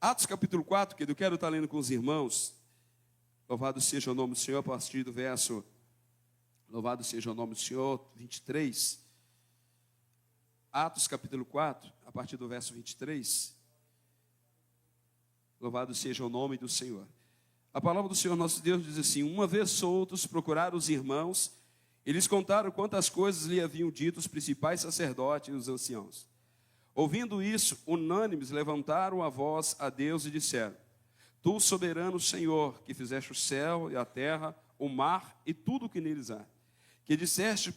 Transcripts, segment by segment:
Atos capítulo 4, que eu quero estar lendo com os irmãos. Louvado seja o nome do Senhor, a partir do verso, louvado seja o nome do Senhor, 23. Atos capítulo 4, a partir do verso 23. Louvado seja o nome do Senhor. A palavra do Senhor nosso Deus diz assim: uma vez soltos, procuraram os irmãos, e lhes contaram quantas coisas lhe haviam dito os principais sacerdotes e os anciãos. Ouvindo isso, unânimes levantaram a voz a Deus e disseram: Tu, soberano Senhor, que fizeste o céu e a terra, o mar e tudo o que neles há, que disseste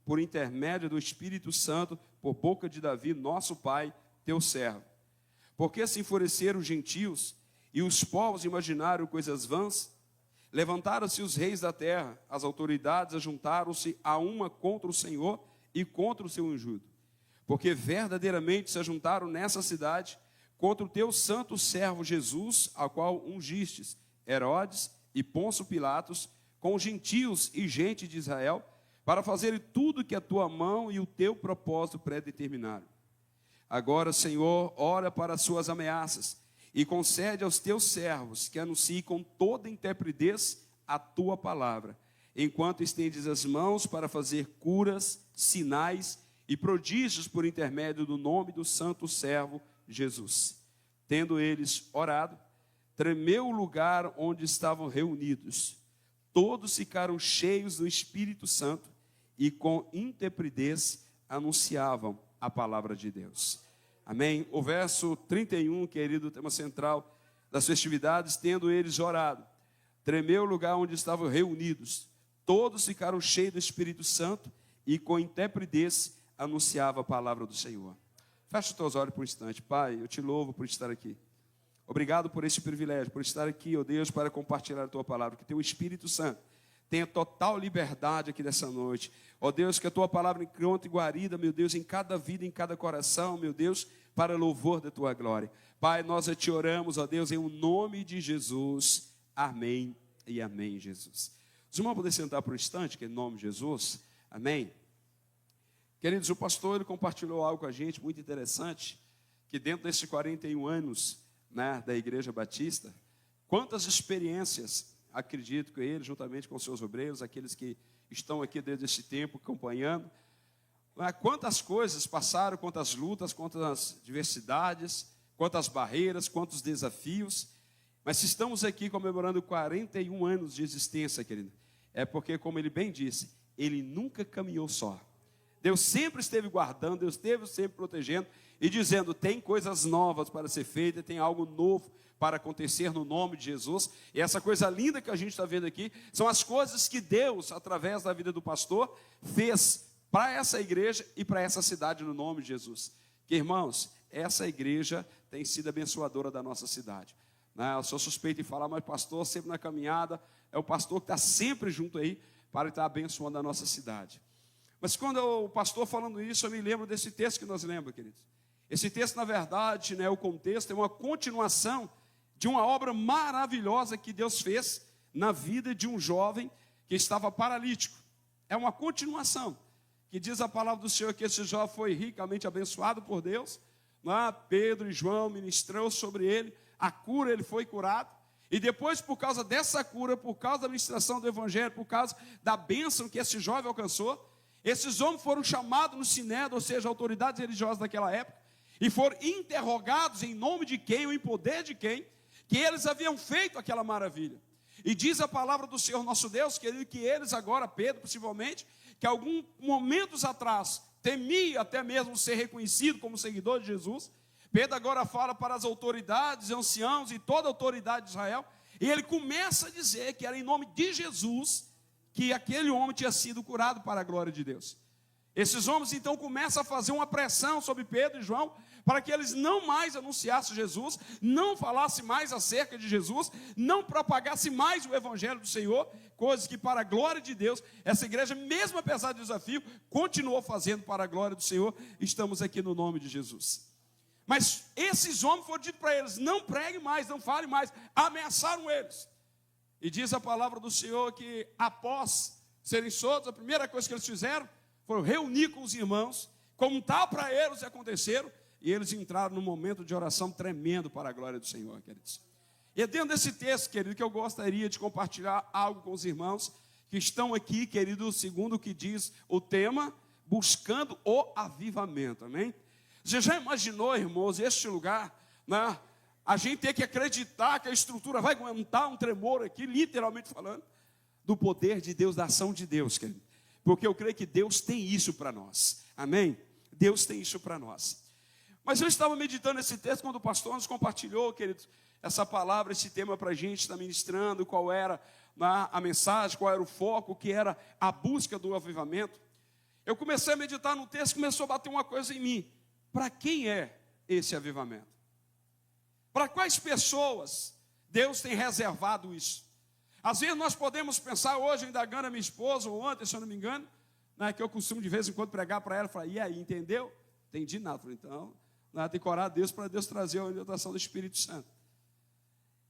por intermédio do Espírito Santo, por boca de Davi, nosso pai, teu servo. Porque se enfureceram os gentios e os povos imaginaram coisas vãs? Levantaram-se os reis da terra, as autoridades ajuntaram-se a uma contra o Senhor e contra o seu ungido. Porque verdadeiramente se ajuntaram nessa cidade contra o teu santo servo Jesus, ao qual ungistes Herodes e Pôncio Pilatos, com os gentios e gente de Israel, para fazerem tudo que a tua mão e o teu propósito predeterminaram. Agora, Senhor, ora para as suas ameaças e concede aos teus servos que anunciem com toda intrepidez a tua palavra, enquanto estendes as mãos para fazer curas, sinais e prodígios por intermédio do nome do santo servo Jesus. Tendo eles orado, tremeu o lugar onde estavam reunidos. Todos ficaram cheios do Espírito Santo e com intrepidez anunciavam a palavra de Deus. Amém? O verso 31, querido, tema central das festividades: tendo eles orado, tremeu o lugar onde estavam reunidos. Todos ficaram cheios do Espírito Santo e com intrepidez anunciava a palavra do Senhor. Feche os teus olhos por um instante. Pai, eu te louvo por estar aqui. Obrigado por esse privilégio, por estar aqui, ó Deus, para compartilhar a tua palavra. Que teu Espírito Santo tenha total liberdade aqui nessa noite. Ó Deus, que a tua palavra encontre guarida, meu Deus, em cada vida, em cada coração, meu Deus, para louvor da tua glória. Pai, nós te oramos, ó Deus, em o nome de Jesus. Amém e amém, Jesus. Os irmãos podem sentar por um instante, que é em nome de Jesus. Amém. Queridos, o pastor ele compartilhou algo com a gente muito interessante, que dentro desses 41 anos, né, da Igreja Batista, quantas experiências, acredito que ele, juntamente com seus obreiros, aqueles que estão aqui desde esse tempo acompanhando, quantas coisas passaram, quantas lutas, quantas diversidades, quantas barreiras, quantos desafios. Mas se estamos aqui comemorando 41 anos de existência, querido, é porque, como ele bem disse, ele nunca caminhou só. Deus sempre esteve guardando, Deus esteve sempre protegendo e dizendo: tem coisas novas para ser feitas, tem algo novo para acontecer no nome de Jesus. E essa coisa linda que a gente está vendo aqui são as coisas que Deus, através da vida do pastor, fez para essa igreja e para essa cidade no nome de Jesus. Que, irmãos, essa igreja tem sido abençoadora da nossa cidade. Eu sou suspeito em falar, mas pastor sempre na caminhada, é o pastor que está sempre junto aí para estar abençoando a nossa cidade. Mas quando o pastor falando isso, eu me lembro desse texto que nós lembramos, queridos. Esse texto, na verdade, o contexto é uma continuação de uma obra maravilhosa que Deus fez na vida de um jovem que estava paralítico. É uma continuação, que diz a palavra do Senhor que esse jovem foi ricamente abençoado por Deus. Pedro e João ministrou sobre ele, a cura, ele foi curado. E depois, por causa dessa cura, por causa da ministração do Evangelho, por causa da bênção que esse jovem alcançou, esses homens foram chamados no Sinédrio, ou seja, autoridades religiosas daquela época, e foram interrogados em nome de quem, ou em poder de quem, que eles haviam feito aquela maravilha. E diz a palavra do Senhor nosso Deus, que eles agora, Pedro possivelmente, que alguns momentos atrás temia até mesmo ser reconhecido como seguidor de Jesus. Pedro agora fala para as autoridades, anciãos e toda a autoridade de Israel, e ele começa a dizer que era em nome de Jesus que aquele homem tinha sido curado para a glória de Deus. Esses homens então começam a fazer uma pressão sobre Pedro e João, para que eles não mais anunciassem Jesus, não falassem mais acerca de Jesus, não propagassem mais o Evangelho do Senhor, coisas que para a glória de Deus, essa igreja, mesmo apesar do desafio, continuou fazendo para a glória do Senhor. Estamos aqui no nome de Jesus. Mas esses homens foram dito para eles: não pregue mais, não fale mais, ameaçaram eles. E diz a palavra do Senhor que após serem soltos, a primeira coisa que eles fizeram foi reunir com os irmãos, contar para eles o que aconteceram, e eles entraram num momento de oração tremendo para a glória do Senhor, queridos. E é dentro desse texto, querido, que eu gostaria de compartilhar algo com os irmãos que estão aqui, querido, segundo o que diz o tema, buscando o avivamento, amém? Você já imaginou, irmãos, este lugar, né? A gente tem que acreditar que a estrutura vai aguentar um tremor aqui, literalmente falando, do poder de Deus, da ação de Deus, querido. Porque eu creio que Deus tem isso para nós, amém? Deus tem isso para nós. Mas eu estava meditando esse texto quando o pastor nos compartilhou, queridos, essa palavra, esse tema para a gente, está ministrando, qual era a mensagem, qual era o foco, que era a busca do avivamento. Eu comecei a meditar no texto, começou a bater uma coisa em mim. Para quem é esse avivamento? Para quais pessoas Deus tem reservado isso? Às vezes nós podemos pensar, hoje, indagando a minha esposa, ou ontem, se eu não me engano, né, que eu costumo de vez em quando pregar para ela, falar, e aí, entendeu? Entendi nada. Falei, então, tem que orar a Deus para Deus trazer a orientação do Espírito Santo.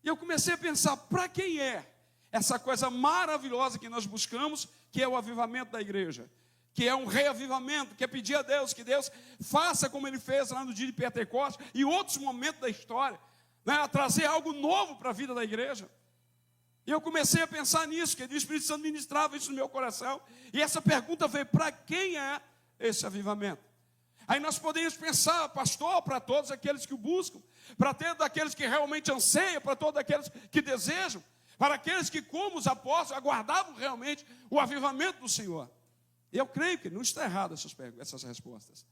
E eu comecei a pensar, para quem é essa coisa maravilhosa que nós buscamos, que é o avivamento da igreja, que é um reavivamento, que é pedir a Deus, que Deus faça como Ele fez lá no dia de Pentecostes e outros momentos da história, né, a trazer algo novo para a vida da igreja. E eu comecei a pensar nisso, que o Espírito Santo ministrava isso no meu coração, e essa pergunta veio, para quem é esse avivamento? Aí nós podemos pensar, pastor, para todos aqueles que o buscam, para todos aqueles que realmente anseiam, para todos aqueles que desejam, para aqueles que, como os apóstolos, aguardavam realmente o avivamento do Senhor. E eu creio que não está errado essas respostas.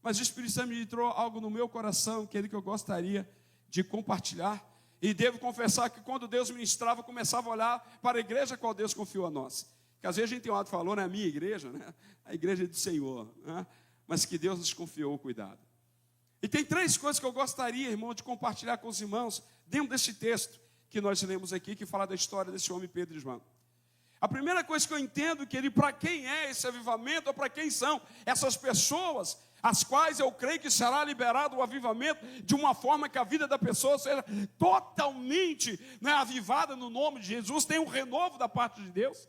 Mas o Espírito Santo me entrou algo no meu coração, que eu gostaria de compartilhar. E devo confessar que quando Deus ministrava, eu começava a olhar para a igreja a qual Deus confiou a nós. Porque às vezes a gente tem um lado falou, né, a minha igreja, né, a igreja do Senhor, né, mas que Deus nos confiou o cuidado. E tem 3 coisas que eu gostaria, irmão, de compartilhar com os irmãos, dentro desse texto que nós lemos aqui, que fala da história desse homem Pedro e João. A primeira coisa que eu entendo, que para quem é esse avivamento, ou para quem são essas pessoas, as quais eu creio que será liberado o avivamento, de uma forma que a vida da pessoa seja totalmente, né, avivada no nome de Jesus, tem um renovo da parte de Deus.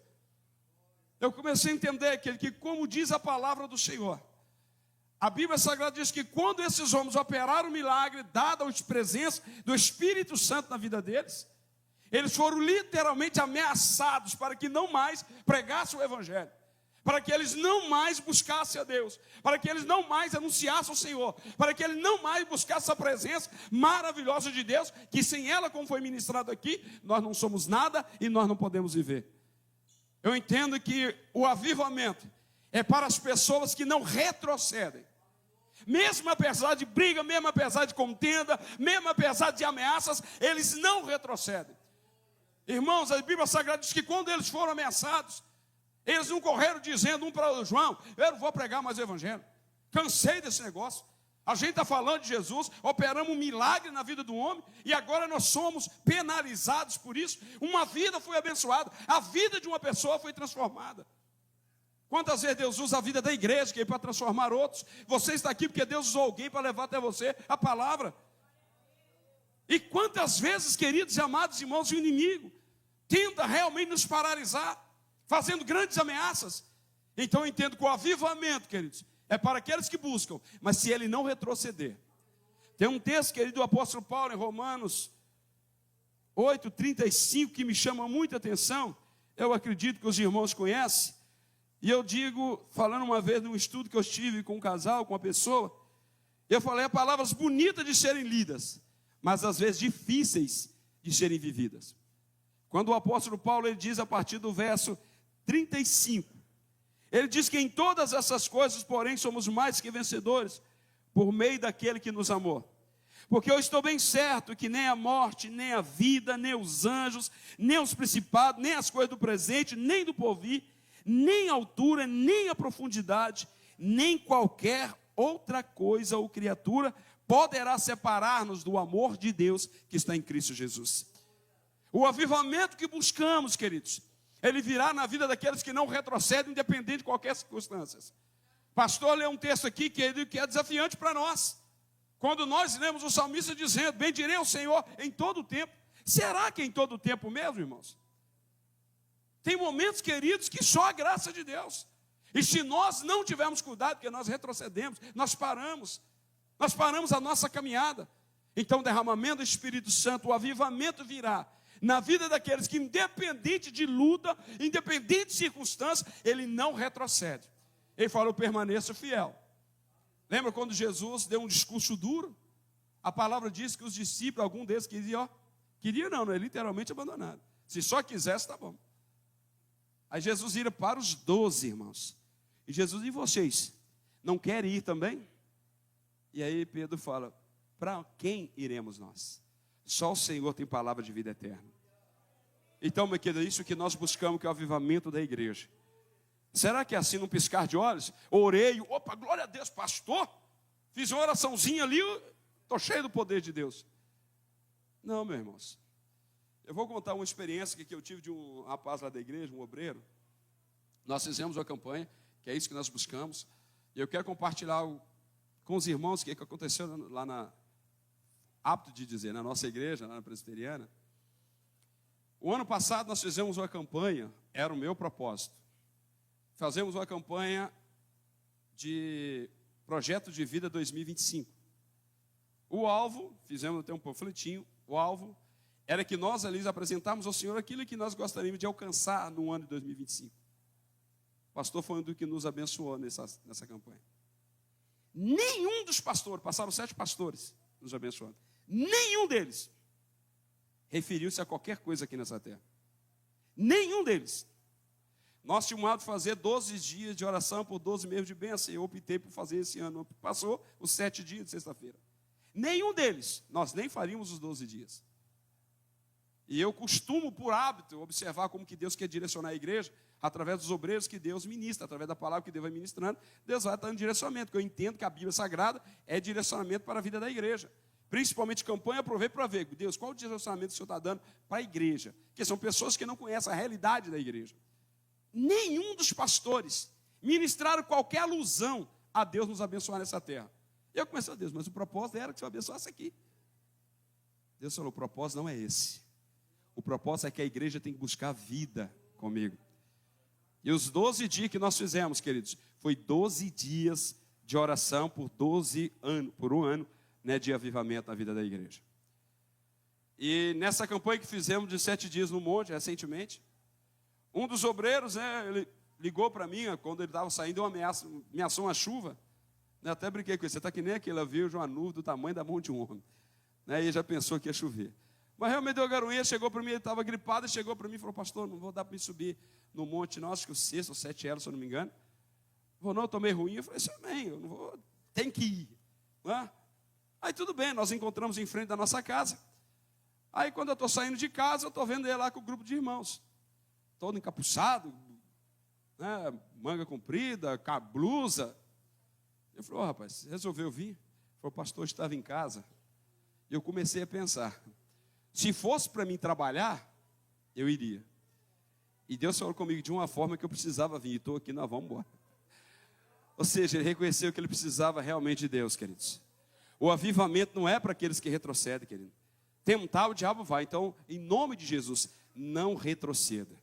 Eu comecei a entender que como diz a palavra do Senhor, a Bíblia Sagrada diz que quando esses homens operaram o milagre, dada a presença do Espírito Santo na vida deles, eles foram literalmente ameaçados para que não mais pregassem o Evangelho, para que eles não mais buscassem a Deus, para que eles não mais anunciassem o Senhor, para que eles não mais buscassem a presença maravilhosa de Deus, que sem ela, como foi ministrado aqui, nós não somos nada e nós não podemos viver. Eu entendo que o avivamento é para as pessoas que não retrocedem, mesmo apesar de briga, mesmo apesar de contenda, mesmo apesar de ameaças, eles não retrocedem. Irmãos, a Bíblia Sagrada diz que quando eles foram ameaçados, eles não correram dizendo um para o João, eu não vou pregar mais o Evangelho, cansei desse negócio, a gente está falando de Jesus, operamos um milagre na vida do homem, e agora nós somos penalizados por isso. Uma vida foi abençoada, a vida de uma pessoa foi transformada. Quantas vezes Deus usa a vida da igreja, que é para transformar outros? Você está aqui porque Deus usou alguém para levar até você a palavra. E quantas vezes, queridos e amados irmãos, o inimigo tenta realmente nos paralisar, fazendo grandes ameaças. Então eu entendo que o avivamento, queridos, é para aqueles que buscam, mas se ele não retroceder. Tem um texto, querido, do apóstolo Paulo, em Romanos 8:35, que me chama muita atenção. Eu acredito que os irmãos conhecem. E eu digo, falando uma vez num estudo que eu estive com um casal, com uma pessoa, eu falei palavras bonitas de serem lidas, mas às vezes difíceis de serem vividas. Quando o apóstolo Paulo, ele diz a partir do verso 35, ele diz que em todas essas coisas, porém, somos mais que vencedores, por meio daquele que nos amou. Porque eu estou bem certo que nem a morte, nem a vida, nem os anjos, nem os principados, nem as coisas do presente, nem do porvir, nem a altura, nem a profundidade, nem qualquer outra coisa ou criatura poderá separar-nos do amor de Deus que está em Cristo Jesus. O avivamento que buscamos, queridos, ele virá na vida daqueles que não retrocedem, independente de qualquer circunstância. Pastor, lê um texto aqui que é desafiante para nós. Quando nós lemos o salmista dizendo, bendirei ao Senhor em todo o tempo. Será que é em todo o tempo mesmo, irmãos? Tem momentos, queridos, que só a graça de Deus. E se nós não tivermos cuidado, porque nós retrocedemos, nós paramos. Nós paramos a nossa caminhada. Então o derramamento do Espírito Santo, o avivamento virá na vida daqueles que, independente de luta, independente de circunstância, ele não retrocede. Ele falou: permaneça fiel. Lembra quando Jesus deu um discurso duro? A palavra diz que os discípulos, algum deles queria não, literalmente abandonaram. Se só quisesse, tá bom. Aí Jesus vira para os 12, irmãos. E Jesus: e vocês, não querem ir também? E aí Pedro fala: para quem iremos nós? Só o Senhor tem palavra de vida eterna. Então, meu querido, é isso que nós buscamos, que é o avivamento da igreja. Será que é assim, num piscar de olhos? Orei, opa, glória a Deus, pastor, fiz uma oraçãozinha ali, estou cheio do poder de Deus. Não, meus irmãos. Eu vou contar uma experiência que eu tive de um rapaz lá da igreja, um obreiro. Nós fizemos uma campanha, que é isso que nós buscamos. E eu quero compartilhar com os irmãos o que aconteceu lá na... apto de dizer, na nossa igreja, na presbiteriana. O ano passado nós fizemos uma campanha, era o meu propósito. Fazemos uma campanha de Projeto de Vida 2025. O alvo, fizemos até um panfletinho, o alvo era que nós ali apresentávamos ao Senhor aquilo que nós gostaríamos de alcançar no ano de 2025. O pastor foi um dos que nos abençoou nessa campanha. Nenhum dos pastores, passaram 7 pastores nos abençoando, nenhum deles referiu-se a qualquer coisa aqui nessa terra. Nenhum deles. Nós tínhamos de fazer 12 dias de oração por 12 meses de bênção. Eu optei por fazer esse ano. Passou os 7 dias de sexta-feira. Nenhum deles, nós nem faríamos os 12 dias. E eu costumo, por hábito, observar como que Deus quer direcionar a igreja, através dos obreiros que Deus ministra, através da palavra que Deus vai ministrando, Deus vai dando direcionamento, porque eu entendo que a Bíblia Sagrada é direcionamento para a vida da igreja. Principalmente campanha, aproveito para ver, Deus, qual o direcionamento que o Senhor está dando para a igreja? Porque são pessoas que não conhecem a realidade da igreja. Nenhum dos pastores ministraram qualquer alusão a Deus nos abençoar nessa terra. Eu comecei a Deus, mas o propósito era que o Senhor abençoasse aqui. Deus falou: o propósito não é esse. O propósito é que a igreja tem que buscar vida comigo. E os 12 dias que nós fizemos, queridos, foi 12 dias de oração por 12 anos, por um ano, né, de avivamento na vida da igreja. E nessa campanha que fizemos de 7 dias no monte, recentemente, um dos obreiros, né, ele ligou para mim, quando ele estava saindo, ameaçou uma chuva. Né, até brinquei com ele: você está que nem aquele, viu, uma nuvem do tamanho da mão de um homem. Né, e já pensou que ia chover. Mas realmente deu a garoinha, chegou para mim, ele estava gripado, e chegou para mim e falou: pastor, não vou dar para me subir no monte, não, acho que o 6 ou 7 eras, se eu não me engano. Vou não, eu tomei ruim. Eu falei: isso bem, eu não vou, tem que ir. Não é? Aí tudo bem, nós encontramos em frente da nossa casa. Aí quando eu estou saindo de casa, eu estou vendo ele lá com o grupo de irmãos. Todo encapuçado, né, manga comprida, com a blusa. Eu falei: rapaz, você resolveu vir? Ele falou: pastor, eu estava em casa. E eu comecei a pensar, se fosse para mim trabalhar, eu iria. E Deus falou comigo de uma forma que eu precisava vir. E estou aqui, nós vamos embora. Ou seja, ele reconheceu que ele precisava realmente de Deus, queridos. O avivamento não é para aqueles que retrocedem, querido. Tentar, o diabo vai. Então, em nome de Jesus, não retroceda.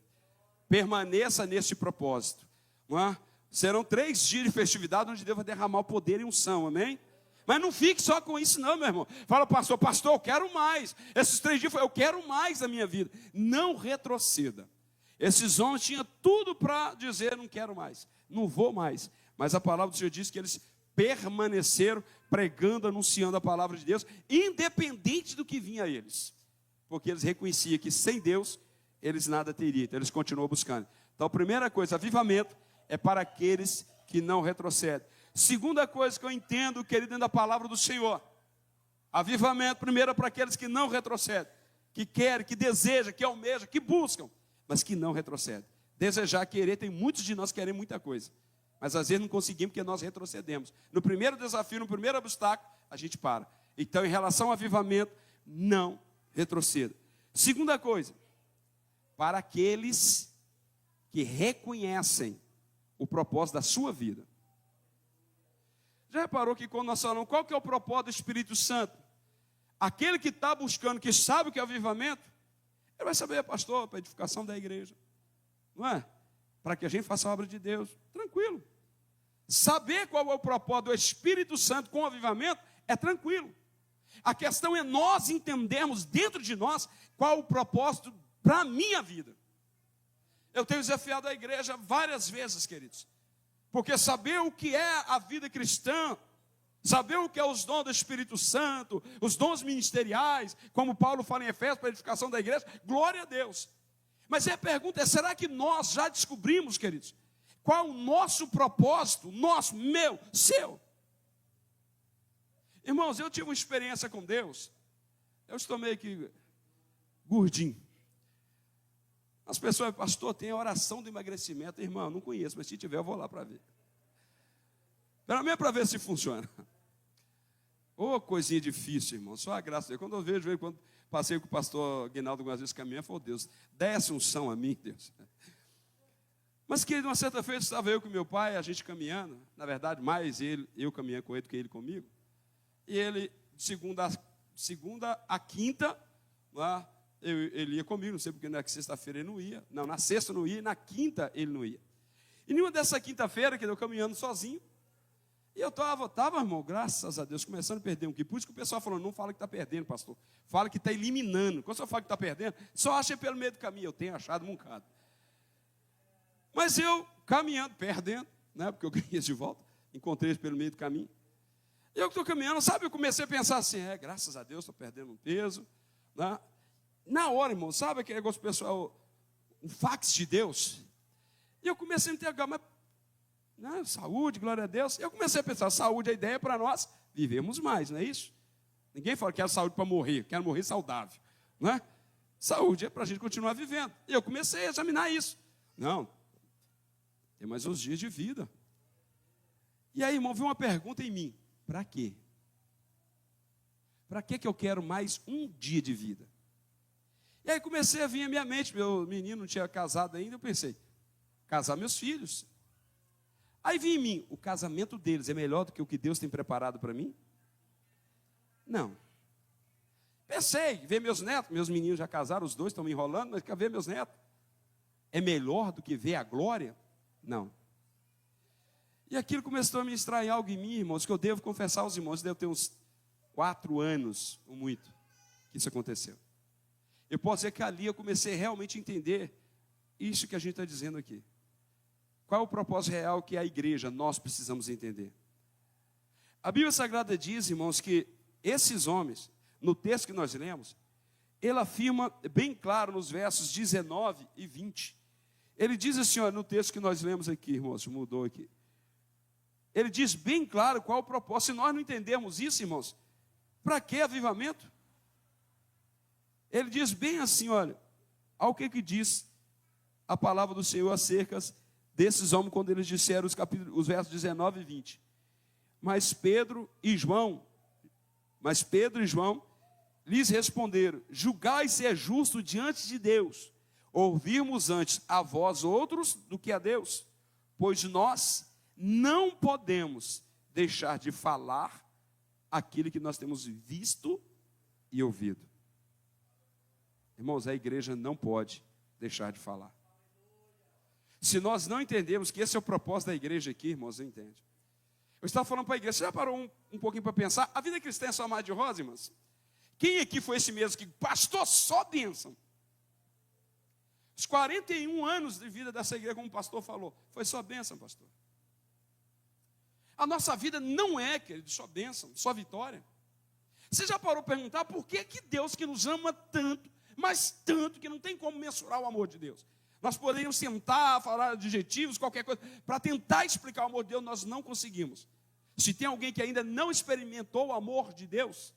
Permaneça neste propósito. Não é? Serão 3 dias de festividade onde Deus vai derramar o poder e unção, amém? Mas não fique só com isso não, meu irmão. Fala: pastor, eu quero mais. Esses 3 dias, eu quero mais da minha vida. Não retroceda. Esses homens tinham tudo para dizer: não quero mais, não vou mais. Mas a palavra do Senhor diz que eles permaneceram pregando, anunciando a palavra de Deus, independente do que vinha a eles. Porque eles reconheciam que sem Deus, eles nada teriam. Então eles continuam buscando. Então a primeira coisa, avivamento, é para aqueles que não retrocedem. Segunda coisa que eu entendo, querido, dentro da palavra do Senhor: avivamento, primeiro, é para aqueles que não retrocedem, que querem, que desejam, que almejam, que buscam, mas que não retrocedem. Desejar, querer, tem muitos de nós que querem muita coisa, mas às vezes não conseguimos porque nós retrocedemos. No primeiro desafio, no primeiro obstáculo, a gente para. Então, em relação ao avivamento, não retroceda. Segunda coisa, para aqueles que reconhecem o propósito da sua vida. Já reparou que quando nós falamos qual que é o propósito do Espírito Santo? Aquele que está buscando, que sabe o que é avivamento, ele vai saber: pastor, para a edificação da igreja, não é? Para que a gente faça a obra de Deus, tranquilo. Saber qual é o propósito do Espírito Santo com o avivamento é tranquilo. A questão é nós entendermos dentro de nós qual o propósito para a minha vida. Eu tenho desafiado a igreja várias vezes, queridos, porque saber o que é a vida cristã, saber o que é os dons do Espírito Santo, os dons ministeriais, como Paulo fala em Efésios, para a edificação da igreja, glória a Deus. Mas a pergunta é, será que nós já descobrimos, queridos, qual o nosso propósito, nosso, meu, seu? Irmãos, eu tive uma experiência com Deus, eu estou meio que gordinho. As pessoas, pastor, tem a oração do emagrecimento. Irmão, não conheço, mas se tiver eu vou lá para ver. Pelo menos para ver se funciona. Ô, coisinha difícil, irmão, só a graça de Deus. Quando eu vejo, quando passei com o pastor Guinaldo algumas vezes caminhando, eu falei, Deus, desce unção a mim, Deus. Mas que uma certa feita estava eu com meu pai, a gente caminhando, na verdade, mais eu caminhando com ele do que ele comigo. E ele, de segunda a quinta, lá, ele ia comigo, não sei porque na sexta-feira ele não ia. Não, na sexta não ia, e na quinta ele não ia. E numa dessa quinta-feira, que eu caminhando sozinho, e eu estava, irmão, graças a Deus, começando a perder um quilo. Por isso que o pessoal falou, não fala que está perdendo, pastor. Fala que está eliminando. Quando você fala que está perdendo, só acha pelo meio do caminho. Eu tenho achado um bocado. Mas eu, caminhando, perdendo, né, porque eu ganhei de volta, encontrei eles pelo meio do caminho. E eu que estou caminhando, sabe, eu comecei a pensar assim, graças a Deus, estou perdendo um peso. Né? Na hora, irmão, sabe aquele negócio pessoal, um fax de Deus? E eu comecei a me interrogar, mas, né, saúde, glória a Deus. E eu comecei a pensar, saúde, a ideia é para nós vivemos mais, não é isso? Ninguém fala que quer saúde para morrer, quero morrer saudável. Né? Saúde é para a gente continuar vivendo. E eu comecei a examinar isso. Não, tem mais uns dias de vida. E aí, irmão, veio uma pergunta em mim. Para quê? Para que eu quero mais um dia de vida? E aí comecei a vir à minha mente, meu menino não tinha casado ainda, eu pensei, casar meus filhos. Aí vinha em mim, o casamento deles é melhor do que o que Deus tem preparado para mim? Não. Pensei, ver meus netos, meus meninos já casaram, os dois estão me enrolando, mas quer ver meus netos? É melhor do que ver a glória? Não. E aquilo começou a me estranhar algo em mim, irmãos, que eu devo confessar aos irmãos, deve ter uns 4 anos, ou muito, que isso aconteceu. Eu posso dizer que ali eu comecei realmente a entender isso que a gente está dizendo aqui. Qual é o propósito real que a igreja, nós precisamos entender? A Bíblia Sagrada diz, irmãos, que esses homens, no texto que nós lemos, ele afirma bem claro nos versos 19 e 20. Ele diz assim, ó, no texto que nós lemos aqui, irmãos, mudou aqui. Ele diz bem claro qual é o propósito. Se nós não entendermos isso, irmãos, para que avivamento? Ele diz bem assim, olha, ao que diz a palavra do Senhor acerca desses homens, quando eles disseram os versos 19 e 20. Mas Pedro e João lhes responderam, julgai se é justo diante de Deus, ouvirmos antes a vós outros do que a Deus, pois nós não podemos deixar de falar aquilo que nós temos visto e ouvido. Irmãos, a igreja não pode deixar de falar. Se nós não entendemos que esse é o propósito da igreja aqui, irmãos, não entende. Eu estava falando para a igreja, você já parou um pouquinho para pensar? A vida cristã é só mar de rosa, irmãos? Quem aqui foi esse mesmo que pastor só bênção? Os 41 anos de vida dessa igreja, como o pastor falou, foi só bênção, pastor. A nossa vida não é, querido, só bênção, só vitória. Você já parou para perguntar por que Deus que nos ama tanto, mas tanto que não tem como mensurar o amor de Deus? Nós poderíamos sentar, falar adjetivos, qualquer coisa, para tentar explicar o amor de Deus, nós não conseguimos. Se tem alguém que ainda não experimentou o amor de Deus,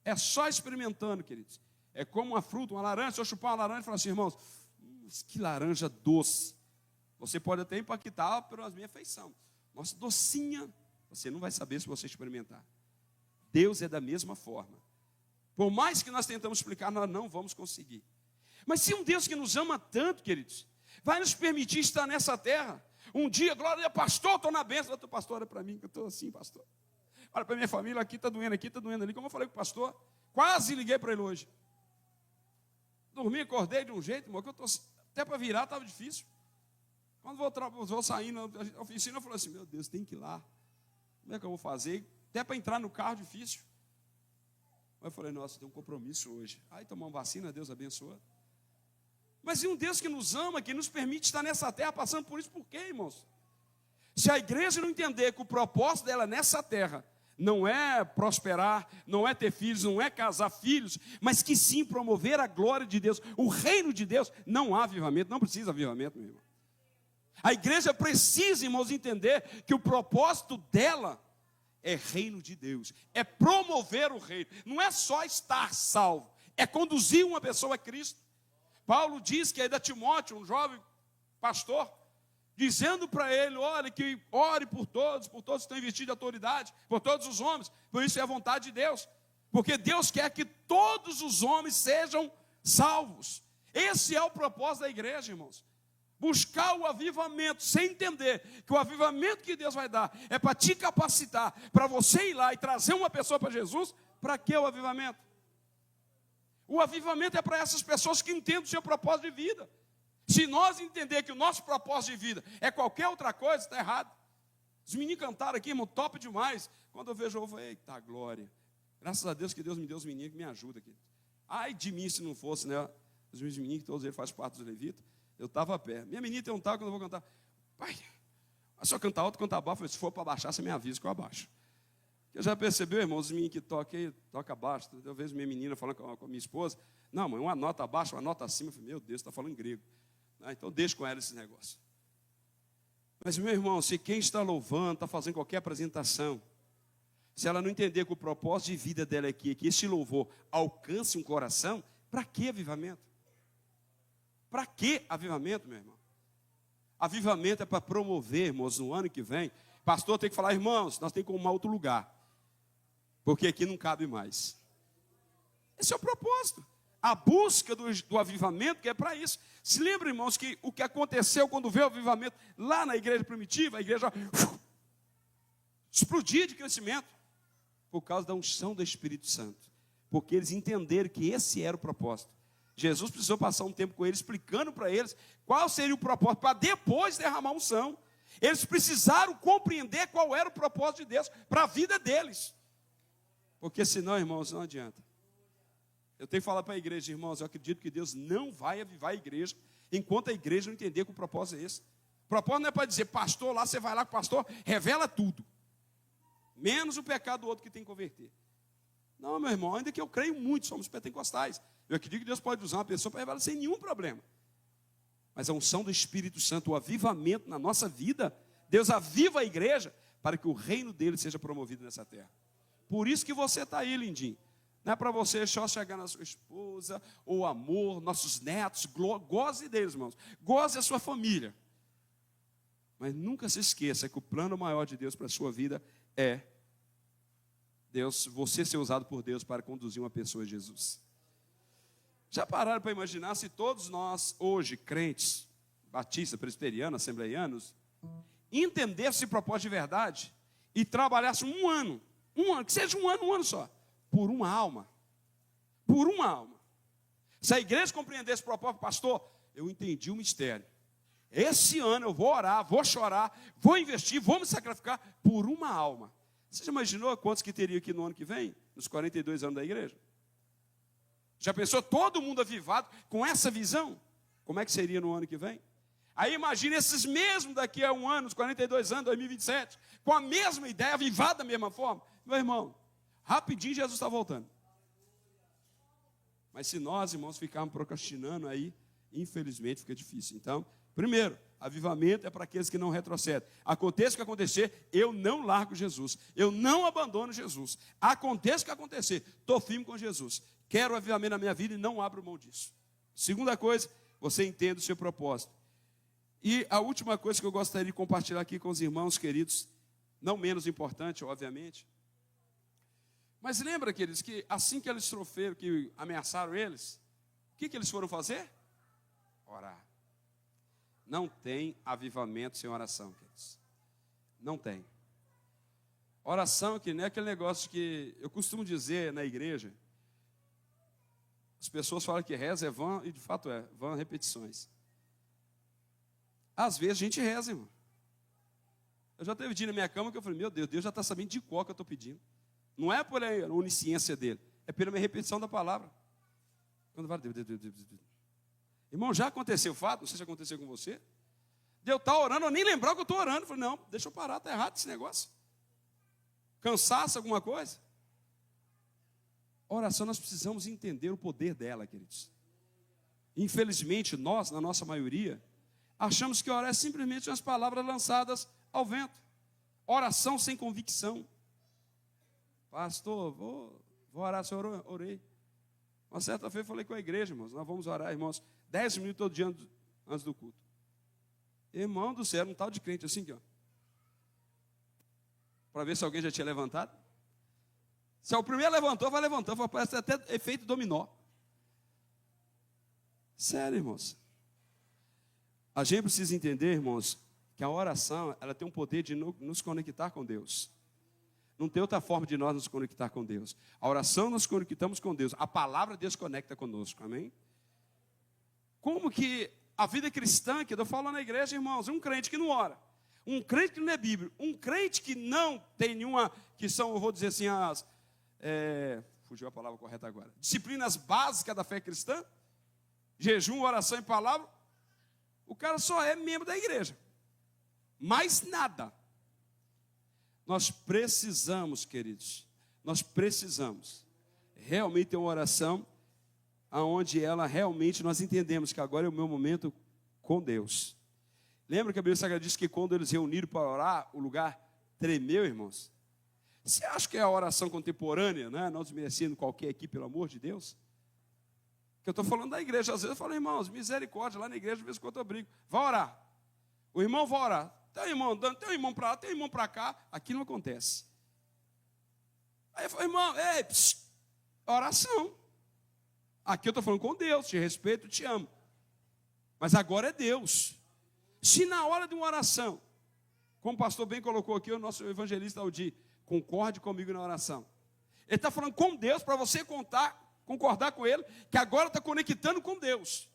é só experimentando, queridos. É como uma fruta, uma laranja. Se eu chupar uma laranja e falar assim, irmãos, que laranja doce. Você pode até impactar pela minha feição. Nossa, docinha, você não vai saber se você experimentar. Deus é da mesma forma. Por mais que nós tentamos explicar, nós não vamos conseguir. Mas se um Deus que nos ama tanto, queridos, vai nos permitir estar nessa terra, um dia, glória a Deus, pastor, estou na bênção, outro pastor, olha para mim, que eu estou assim, pastor. Olha para minha família, aqui está doendo ali. Como eu falei com o pastor, quase liguei para ele hoje. Dormi, acordei de um jeito, irmão, que eu estou, até para virar estava difícil. Quando vou sair na oficina, eu falei assim, meu Deus, tem que ir lá. Como é que eu vou fazer? Até para entrar no carro, difícil. Aí eu falei, nossa, tem um compromisso hoje. Aí tomar uma vacina, Deus abençoa. Mas e um Deus que nos ama, que nos permite estar nessa terra, passando por isso, por quê, irmãos? Se a igreja não entender que o propósito dela nessa terra não é prosperar, não é ter filhos, não é casar filhos, mas que sim promover a glória de Deus, o reino de Deus, não há avivamento, não precisa avivamento, meu irmão. A igreja precisa, irmãos, entender que o propósito dela é reino de Deus, é promover o reino, não é só estar salvo, é conduzir uma pessoa a Cristo. Paulo diz que ainda Timóteo, um jovem pastor, dizendo para ele, olha, que ore por todos estão investidos de autoridade, por todos os homens, por isso é a vontade de Deus, porque Deus quer que todos os homens sejam salvos. Esse é o propósito da igreja, irmãos. Buscar o avivamento, sem entender que o avivamento que Deus vai dar é para te capacitar, para você ir lá e trazer uma pessoa para Jesus. Para que o avivamento? O avivamento é para essas pessoas que entendem o seu propósito de vida. Se nós entender que o nosso propósito de vida é qualquer outra coisa, está errado. Os meninos cantaram aqui, irmão, top demais. Quando eu vejo, eu falo, eita glória. Graças a Deus que Deus me deu os meninos que me ajudam aqui. Ai de mim se não fosse, né? Os meus meninos, que todos eles fazem parte dos levitas, eu estava a pé. Minha menina tem um tal, quando eu vou cantar, pai, se eu cantar alto, cantar baixo, eu falei, se for para baixar, você me avisa que eu abaixo. Eu já percebeu, irmão, os meninos que tocam aí, toca abaixo. Eu vejo minha menina falando com a minha esposa, não, mãe, uma nota abaixo, uma nota acima. Eu falei, meu Deus, está falando grego. Então deixa com ela esse negócio. Mas, meu irmão, se quem está louvando, está fazendo qualquer apresentação, se ela não entender que o propósito de vida dela aqui é que esse louvor alcance um coração, para que avivamento? Para que avivamento, meu irmão? Avivamento é para promover, irmãos, no ano que vem. Pastor tem que falar, irmãos, nós temos que arrumar outro lugar, porque aqui não cabe mais. Esse é o propósito. A busca do avivamento, que é para isso. Se lembra, irmãos, que o que aconteceu quando veio o avivamento lá na igreja primitiva, a igreja explodia de crescimento, por causa da unção do Espírito Santo. Porque eles entenderam que esse era o propósito. Jesus precisou passar um tempo com eles, explicando para eles qual seria o propósito, para depois derramar unção. Eles precisaram compreender qual era o propósito de Deus para a vida deles. Porque senão, irmãos, não adianta. Eu tenho que falar para a igreja, irmãos, eu acredito que Deus não vai avivar a igreja enquanto a igreja não entender que o propósito é esse. O propósito não é para dizer, pastor, lá você vai lá com o pastor, revela tudo. Menos o pecado do outro que tem que converter. Não, meu irmão, ainda que eu creio muito, somos pentecostais. Eu acredito que Deus pode usar uma pessoa para revelar sem nenhum problema. Mas a unção do Espírito Santo, o avivamento na nossa vida, Deus aviva a igreja para que o reino dele seja promovido nessa terra. Por isso que você está aí, lindinho. Não é para você só chegar na sua esposa, ou amor, nossos netos, goze deles, irmãos. Goze a sua família. Mas nunca se esqueça que o plano maior de Deus para a sua vida é você ser usado por Deus para conduzir uma pessoa a Jesus. Já pararam para imaginar se todos nós, hoje, crentes, batistas, presbiterianos, assembleianos, entendessem esse propósito de verdade e trabalhassem um ano, que seja um ano só, por uma alma. Por uma alma. Se a igreja compreendesse o propósito, pastor, eu entendi o mistério. Esse ano eu vou orar, vou chorar, vou investir, vou me sacrificar por uma alma. Você já imaginou quantos que teria aqui no ano que vem? Nos 42 anos da igreja? Já pensou todo mundo avivado com essa visão? Como é que seria no ano que vem? Aí imagine esses mesmos daqui a um ano, os 42 anos, 2027, com a mesma ideia, avivada da mesma forma. Meu irmão, rapidinho Jesus está voltando. Mas se nós, irmãos, ficarmos procrastinando aí, infelizmente fica difícil. Então, primeiro, avivamento é para aqueles que não retrocedem. Aconteça o que acontecer, eu não largo Jesus. Eu não abandono Jesus. Aconteça o que acontecer, estou firme com Jesus. Quero o avivamento na minha vida e não abro mão disso. Segunda coisa, você entende o seu propósito. E a última coisa que eu gostaria de compartilhar aqui com os irmãos queridos, não menos importante, obviamente. Mas lembra, queridos, que assim que eles sofreram, que ameaçaram eles, o que eles foram fazer? Orar. Não tem avivamento sem oração, queridos. Não tem. Oração que não é aquele negócio que eu costumo dizer na igreja. As pessoas falam que reza é vã, e de fato é, vã repetições. Às vezes a gente reza, irmão. Eu já teve dia na minha cama que eu falei, meu Deus, Deus já está sabendo de qual que eu estou pedindo. Não é por a onisciência dele, é pela minha repetição da palavra. Quando vai, irmão, já aconteceu o fato, não sei se aconteceu com você, de eu estar orando, eu nem lembrar o que eu estou orando. Eu falei, não, deixa eu parar, está errado esse negócio. Cansaço, alguma coisa? Oração, nós precisamos entender o poder dela, queridos. Infelizmente, nós, na nossa maioria, achamos que orar é simplesmente umas palavras lançadas ao vento. Oração sem convicção. Pastor, vou orar, senhor, orei. Uma certa feita eu falei com a igreja, irmãos, nós vamos orar, irmãos, 10 minutos todo dia antes do culto. Irmão do céu, um tal de crente assim, ó. Para ver se alguém já tinha levantado. Se o primeiro levantou, vai levantando, parece até efeito dominó. Sério, irmãos. A gente precisa entender, irmãos, que a oração, ela tem um poder de nos conectar com Deus. Não tem outra forma de nós nos conectar com Deus. A oração nós conectamos com Deus. A palavra de Deus conecta conosco, amém? Como que a vida cristã, que eu falo na igreja, irmãos, um crente que não ora, um crente que não é bíblico, um crente que não tem nenhuma, que são, eu vou dizer assim, fugiu a palavra correta agora, disciplinas básicas da fé cristã, jejum, oração e palavra, o cara só é membro da igreja. Mais nada. Nós precisamos, queridos, nós precisamos realmente ter uma oração onde ela realmente nós entendemos que agora é o meu momento com Deus. Lembra que a Bíblia Sagrada diz que quando eles reuniram para orar, o lugar tremeu, irmãos? Você acha que é a oração contemporânea, né? Não desmerecendo qualquer aqui, pelo amor de Deus? Que eu estou falando da igreja, às vezes eu falo, irmãos, misericórdia, lá na igreja, às vezes quando eu brigo, vai orar. O irmão vai orar. Tem um irmão dando, tem um irmão para lá, tem um irmão para cá. Aqui não acontece. Aí eu falo, irmão, oração. Aqui eu estou falando com Deus, te respeito, te amo. Mas agora é Deus. Se na hora de uma oração, como o pastor bem colocou aqui, o nosso evangelista Aldir, concorde comigo na oração. Ele está falando com Deus para você concordar com ele, que agora está conectando com Deus.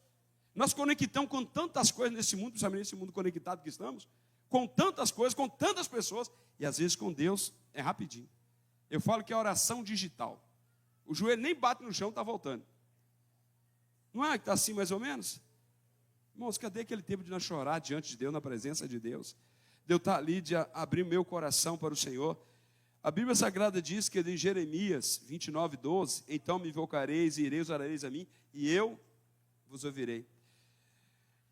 Nós conectamos com tantas coisas nesse mundo, principalmente nesse mundo conectado que estamos, com tantas coisas, com tantas pessoas, e às vezes com Deus é rapidinho. Eu falo que é oração digital. O joelho nem bate no chão, está voltando. Não é que está assim mais ou menos? Irmãos, cadê aquele tempo de nós chorar diante de Deus, na presença de Deus? De eu estar ali, de abrir meu coração para o Senhor. A Bíblia Sagrada diz que em Jeremias 29:12, então me invocareis e ireis, orareis a mim, e eu vos ouvirei.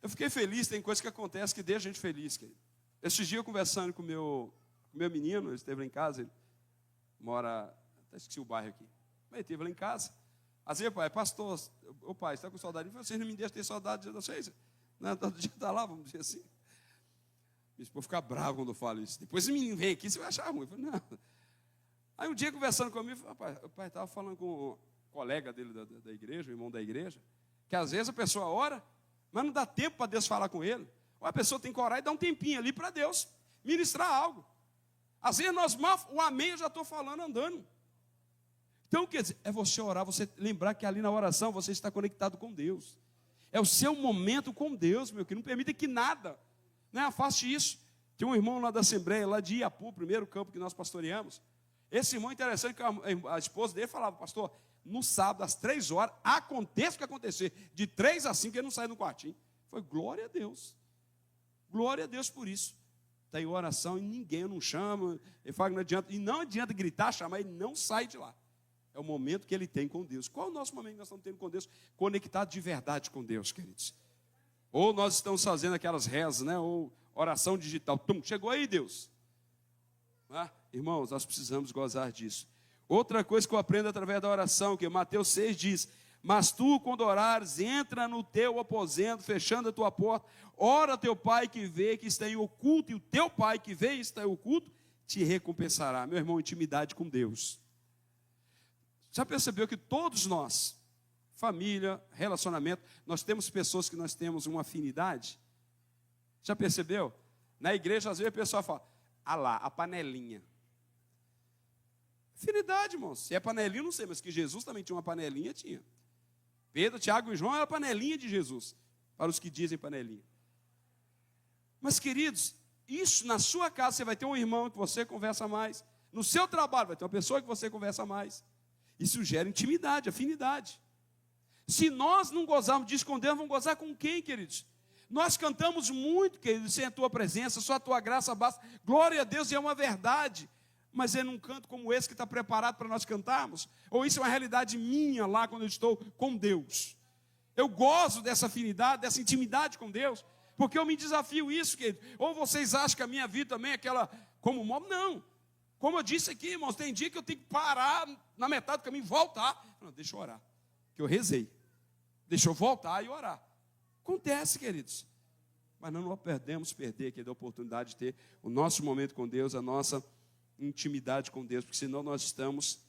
Eu fiquei feliz, tem coisa que acontece que deixa a gente feliz, querido. Esses dias eu conversando com o meu menino, ele esteve lá em casa, ele mora, até esqueci o bairro aqui, mas ele esteve lá em casa. Às vezes, pai, pastor, ô pai, você está com saudade? Vocês não me deixam ter saudade de vocês? Não, todo dia está lá, vamos dizer assim. Minha esposa fica brava quando eu falo isso. Depois o menino vem aqui, você vai achar ruim. Eu falei, não. Aí um dia conversando comigo, o pai estava falando com um colega dele da igreja, o irmão da igreja, que às vezes a pessoa ora, mas não dá tempo para Deus falar com ele. Ou a pessoa tem que orar e dar um tempinho ali para Deus ministrar algo. Às vezes o amém eu já estou falando andando. Então, quer dizer, é você orar, você lembrar que ali na oração você está conectado com Deus. É o seu momento com Deus, meu querido. Não permita que nada, né, afaste isso. Tem um irmão lá da Assembleia, lá de Iapu, primeiro campo que nós pastoreamos. Esse irmão interessante, que a esposa dele falava, pastor, no sábado, às 3 horas, aconteça o que acontecer. De 3 a 5, ele não sai do quartinho. Foi glória a Deus. Glória a Deus por isso. Está em oração e ninguém não chama. Ele fala que não adianta. E não adianta gritar, chamar, ele não sai de lá. É o momento que ele tem com Deus. Qual é o nosso momento que nós estamos tendo com Deus? Conectado de verdade com Deus, queridos. Ou nós estamos fazendo aquelas rezas, né? Ou oração digital. Tum, chegou aí, Deus. Ah, irmãos, nós precisamos gozar disso. Outra coisa que eu aprendo através da oração, que Mateus 6 diz, mas tu, quando orares, entra no teu aposento, fechando a tua porta, ora teu pai que vê que está em oculto, e o teu pai que vê e está em oculto, te recompensará. Meu irmão, intimidade com Deus. Já percebeu que todos nós, família, relacionamento, nós temos pessoas que nós temos uma afinidade? Já percebeu? Na igreja, às vezes, a pessoa fala, ah lá, a panelinha. Afinidade, irmãos. Se é panelinha, não sei, mas que Jesus também tinha uma panelinha, tinha. Pedro, Tiago e João era a panelinha de Jesus, para os que dizem panelinha. Mas, queridos, isso na sua casa, você vai ter um irmão que você conversa mais. No seu trabalho, vai ter uma pessoa que você conversa mais. Isso gera intimidade, afinidade. Se nós não gozarmos disso com Deus, vamos gozar com quem, queridos? Nós cantamos muito, queridos, sem a tua presença, só a tua graça basta. Glória a Deus, e é uma verdade. Mas é num canto como esse que está preparado para nós cantarmos? Ou isso é uma realidade minha lá quando eu estou com Deus? Eu gozo dessa afinidade, dessa intimidade com Deus, porque eu me desafio isso, querido. Ou vocês acham que a minha vida também é aquela como mob? Não. Como eu disse aqui, irmãos, tem dia que eu tenho que parar na metade do caminho e voltar. Não, deixa eu orar, que eu rezei. Deixa eu voltar e orar. Acontece, queridos. Mas não podemos perder a oportunidade de ter o nosso momento com Deus, a nossa intimidade com Deus, porque senão nós estamos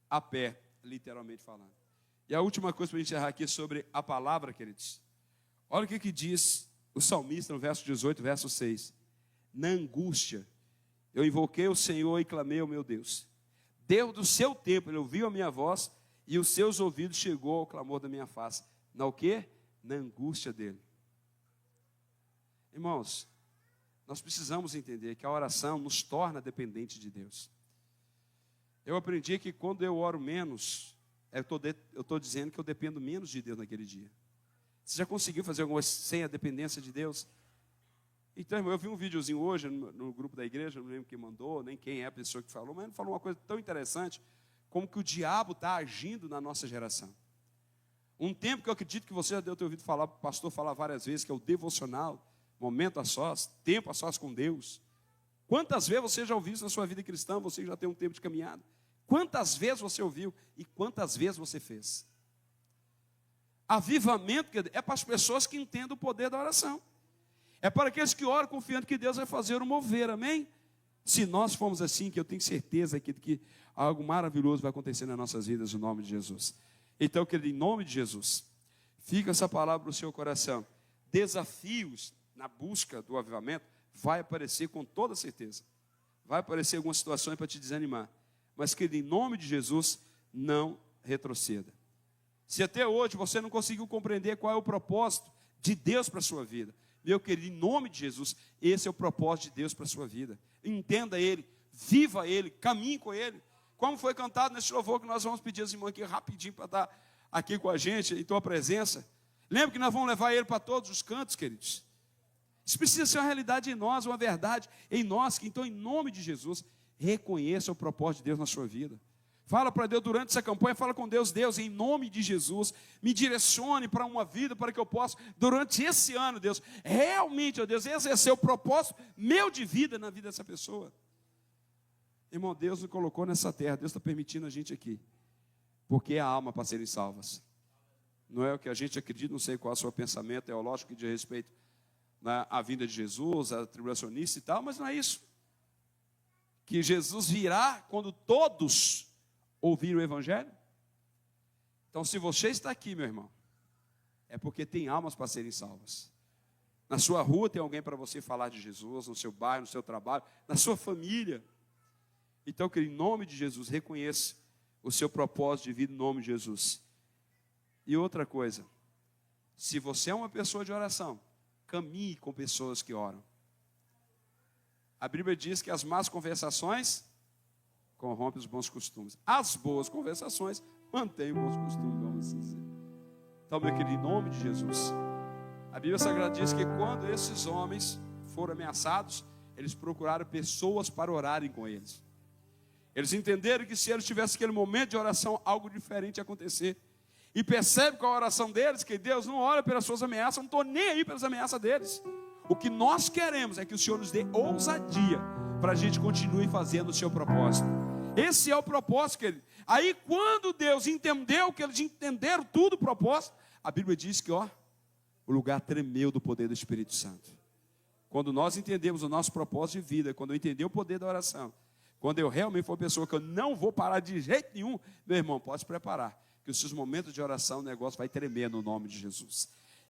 a pé, literalmente falando. E a última coisa para a gente encerrar aqui sobre a palavra, queridos. Olha o que diz o salmista no verso 18, verso 6. Na angústia, eu invoquei o Senhor e clamei ao meu Deus. Deus do seu tempo, ele ouviu a minha voz e os seus ouvidos chegou ao clamor da minha face. Na o quê? Na angústia dele. Irmãos, nós precisamos entender que a oração nos torna dependentes de Deus. Eu aprendi que quando eu oro menos, eu estou dizendo que eu dependo menos de Deus naquele dia. Você já conseguiu fazer alguma coisa sem a dependência de Deus? Então, irmão, eu vi um videozinho hoje no grupo da igreja, não lembro quem mandou, nem quem é a pessoa que falou, mas ele falou uma coisa tão interessante, como que o diabo está agindo na nossa geração. Um tempo que eu acredito que você já deu ter ouvido falar, o pastor falar várias vezes, que é o devocional, momento a sós, tempo a sós com Deus. Quantas vezes você já ouviu isso na sua vida cristã, você que já tem um tempo de caminhada? Quantas vezes você ouviu e quantas vezes você fez? Avivamento é para as pessoas que entendem o poder da oração. É para aqueles que oram confiando que Deus vai fazer o mover, amém? Se nós formos assim, que eu tenho certeza que algo maravilhoso vai acontecer nas nossas vidas, no nome de Jesus. Então, querido, em nome de Jesus, fica essa palavra no seu coração. Desafios na busca do avivamento vai aparecer com toda certeza. Vai aparecer algumas situações para te desanimar. Mas, querido, em nome de Jesus, não retroceda. Se até hoje você não conseguiu compreender qual é o propósito de Deus para a sua vida, meu querido, em nome de Jesus, esse é o propósito de Deus para a sua vida. Entenda Ele, viva Ele, caminhe com Ele. Como foi cantado nesse louvor que nós vamos pedir aos irmãos aqui rapidinho para estar aqui com a gente, em tua presença. Lembra que nós vamos levar Ele para todos os cantos, queridos? Isso precisa ser uma realidade em nós, uma verdade em nós, que então, em nome de Jesus, reconheça o propósito de Deus na sua vida. Fala para Deus durante essa campanha, fala com Deus, Deus, em nome de Jesus, me direcione para uma vida, para que eu possa, durante esse ano, Deus, realmente, ó Deus, exercer o propósito meu de vida na vida dessa pessoa. Irmão, Deus nos colocou nessa terra, Deus está permitindo a gente aqui, porque é a alma para serem salvas. Não é o que a gente acredita, não sei qual é o seu pensamento teológico que diz respeito à vinda de Jesus, a tribulacionista e tal, mas não é isso. Que Jesus virá quando todos ouvirem o Evangelho. Então, se você está aqui, meu irmão, é porque tem almas para serem salvas. Na sua rua tem alguém para você falar de Jesus, no seu bairro, no seu trabalho, na sua família. Então, querido, em nome de Jesus, reconheça o seu propósito de vida em nome de Jesus. E outra coisa, se você é uma pessoa de oração, caminhe com pessoas que oram. A Bíblia diz que as más conversações corrompem os bons costumes. As boas conversações mantêm os bons costumes, vamos assim dizer. Então, meu querido, em nome de Jesus, a Bíblia Sagrada diz que quando esses homens foram ameaçados, eles procuraram pessoas para orarem com eles. Eles entenderam que se eles tivessem aquele momento de oração, algo diferente ia acontecer. E percebe com a oração deles que Deus não olha pelas suas ameaças, não estou nem aí pelas ameaças deles. O que nós queremos é que o Senhor nos dê ousadia para a gente continue fazendo o seu propósito. Esse é o propósito, querido. Aí quando Deus entendeu que eles entenderam tudo o propósito, a Bíblia diz que o lugar tremeu do poder do Espírito Santo. Quando nós entendemos o nosso propósito de vida, quando eu entender o poder da oração, quando eu realmente for uma pessoa que eu não vou parar de jeito nenhum, meu irmão, pode se preparar, que os seus momentos de oração, o negócio vai tremer no nome de Jesus.